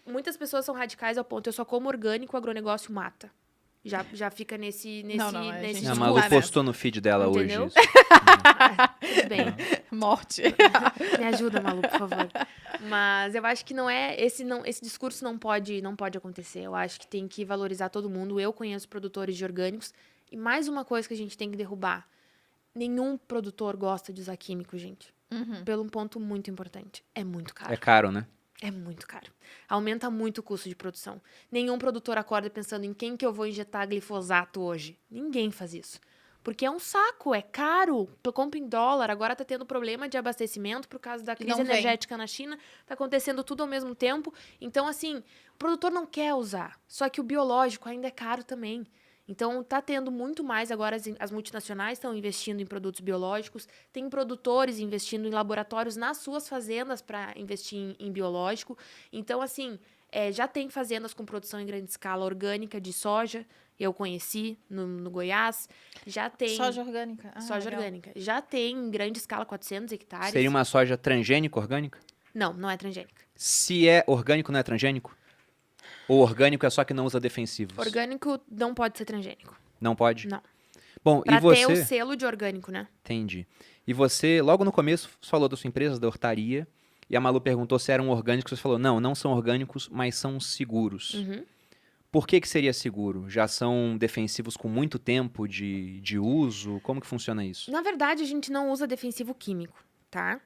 muitas pessoas são radicais ao ponto, eu só como orgânico, o agronegócio mata. Já fica nesse gente A não Malu tá postou no feed dela Entendeu? hoje isso. Tudo bem. Morte. Me ajuda, Malu, por favor. Mas eu acho que esse discurso não pode acontecer. Eu acho que tem que valorizar todo mundo. Eu conheço produtores de orgânicos. E mais uma coisa que a gente tem que derrubar. Nenhum produtor gosta de usar químico, gente. Pelo um ponto muito importante. É muito caro. É caro, né? É muito caro. Aumenta muito o custo de produção. Nenhum produtor acorda pensando em quem que eu vou injetar glifosato hoje. Ninguém faz isso. Porque é um saco, é caro. Tu compra em dólar, agora tá tendo problema de abastecimento por causa da crise não vem. energética na China. Tá acontecendo tudo ao mesmo tempo. Então, assim, o produtor não quer usar. Só que o biológico ainda é caro também. Então, tá tendo muito mais agora, as multinacionais estão investindo em produtos biológicos, tem produtores investindo em laboratórios nas suas fazendas para investir em biológico. Então, assim, já tem fazendas com produção em grande escala orgânica de soja, eu conheci no Goiás. Já tem... Soja orgânica. Soja legal. orgânica. Já tem em grande escala 400 hectares. Seria uma soja transgênica orgânica? Não, não é transgênica. Se é orgânico, não é transgênico? Ou orgânico é só que não usa defensivos? Orgânico não pode ser transgênico. Não pode? Não. Bom, Pra e você... ter o selo de orgânico, né? Entendi. E você, logo no começo, falou da sua empresa, da hortaria, e a Malu perguntou se eram orgânicos. Você falou, não são orgânicos, mas são seguros. Por que seria seguro? Já são defensivos com muito tempo de uso? Como que funciona isso? Na verdade, a gente não usa defensivo químico, tá?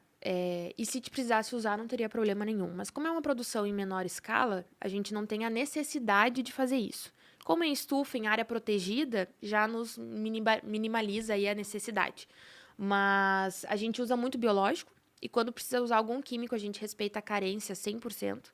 E se precisasse usar, não teria problema nenhum. Mas como é uma produção em menor escala, a gente não tem a necessidade de fazer isso. Como é em estufa, em área protegida, já nos minimaliza aí a necessidade. Mas a gente usa muito biológico e quando precisa usar algum químico, a gente respeita a carência 100%.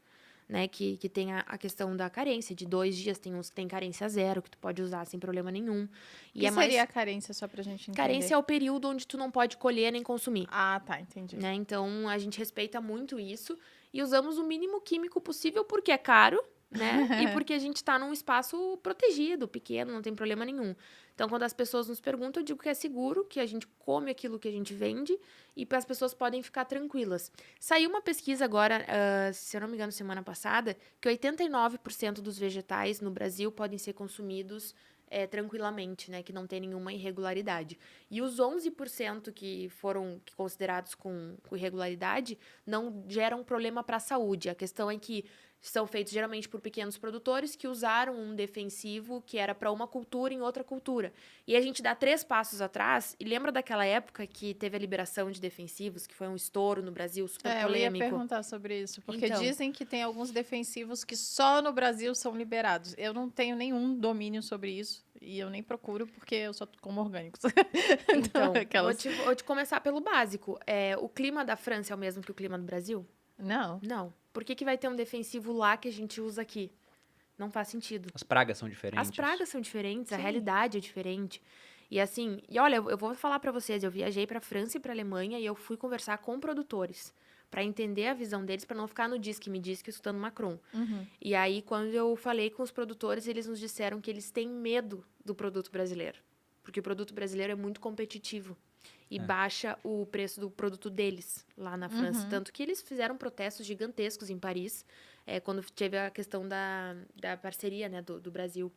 Né, que tem a questão da carência, de 2 dias, tem uns que tem carência 0, que tu pode usar sem problema nenhum. E que seria a carência, só pra gente entender? Carência é o período onde tu não pode colher nem consumir. Ah, tá, entendi. Né? Então, a gente respeita muito isso e usamos o mínimo químico possível porque é caro, né? E porque a gente está num espaço protegido, pequeno, não tem problema nenhum. Então, quando as pessoas nos perguntam, eu digo que é seguro, que a gente come aquilo que a gente vende e as pessoas podem ficar tranquilas. Saiu uma pesquisa agora, se eu não me engano, semana passada, que 89% dos vegetais no Brasil podem ser consumidos tranquilamente, né? Que não tem nenhuma irregularidade. E os 11% que foram considerados com irregularidade não geram problema para a saúde. A questão é que são feitos geralmente por pequenos produtores que usaram um defensivo que era para uma cultura em outra cultura. E a gente dá 3 passos atrás e lembra daquela época que teve a liberação de defensivos, que foi um estouro no Brasil, super polêmico. Eu ia perguntar sobre isso, porque Então, dizem que tem alguns defensivos que só no Brasil são liberados. Eu não tenho nenhum domínio sobre isso e eu nem procuro porque eu só como orgânicos. Então, vou te começar pelo básico. O clima da França é o mesmo que o clima do Brasil? Não. Não. Por que vai ter um defensivo lá que a gente usa aqui? Não faz sentido. As pragas são diferentes. As pragas são diferentes, Sim. A realidade é diferente. E assim, olha, eu vou falar pra vocês, eu viajei pra França e pra Alemanha e eu fui conversar com produtores pra entender a visão deles, pra não ficar no diz que me diz que escutando Macron. E aí, quando eu falei com os produtores, eles nos disseram que eles têm medo do produto brasileiro. Porque o produto brasileiro é muito competitivo. E baixa o preço do produto deles lá na França. Tanto que eles fizeram protestos gigantescos em Paris, quando teve a questão da parceria, né, do Brasil.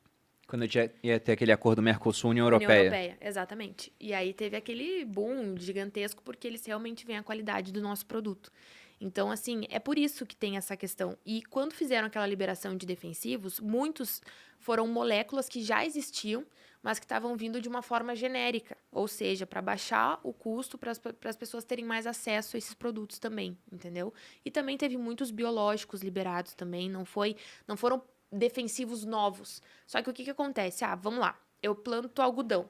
Quando ia ter aquele acordo Mercosul-União Europeia. Exatamente. E aí teve aquele boom gigantesco porque eles realmente veem a qualidade do nosso produto. Então, assim, é por isso que tem essa questão. E quando fizeram aquela liberação de defensivos, muitos foram moléculas que já existiam, mas que estavam vindo de uma forma genérica, ou seja, para baixar o custo para as pessoas terem mais acesso a esses produtos também, entendeu? E também teve muitos biológicos liberados também, não foram defensivos novos. Só que o que acontece? Vamos lá, eu planto algodão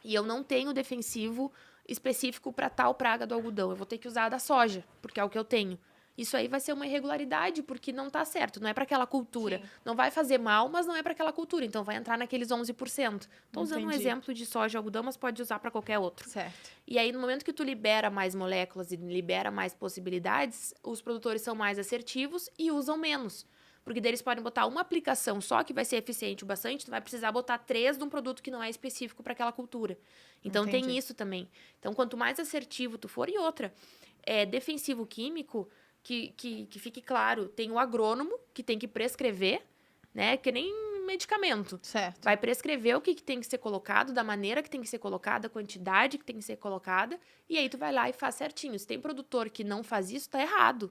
e eu não tenho defensivo específico para tal praga do algodão, eu vou ter que usar a da soja, porque é o que eu tenho. Isso aí vai ser uma irregularidade, porque não está certo, não é para aquela cultura. Sim. Não vai fazer mal, mas não é para aquela cultura, então vai entrar naqueles 11%. Estou usando um exemplo de soja e algodão, mas pode usar para qualquer outro. Certo. E aí, no momento que tu libera mais moléculas e libera mais possibilidades, os produtores são mais assertivos e usam menos. Porque daí eles podem botar uma aplicação só que vai ser eficiente o bastante, tu vai precisar botar 3 de um produto que não é específico para aquela cultura. Então, tem isso também. Então, quanto mais assertivo tu for, e outra, defensivo químico... que fique claro. Tem o agrônomo, que tem que prescrever, né? Que nem medicamento. Certo. Vai prescrever o que tem que ser colocado, da maneira que tem que ser colocada, a quantidade que tem que ser colocada, e aí tu vai lá e faz certinho. Se tem produtor que não faz isso, tá errado.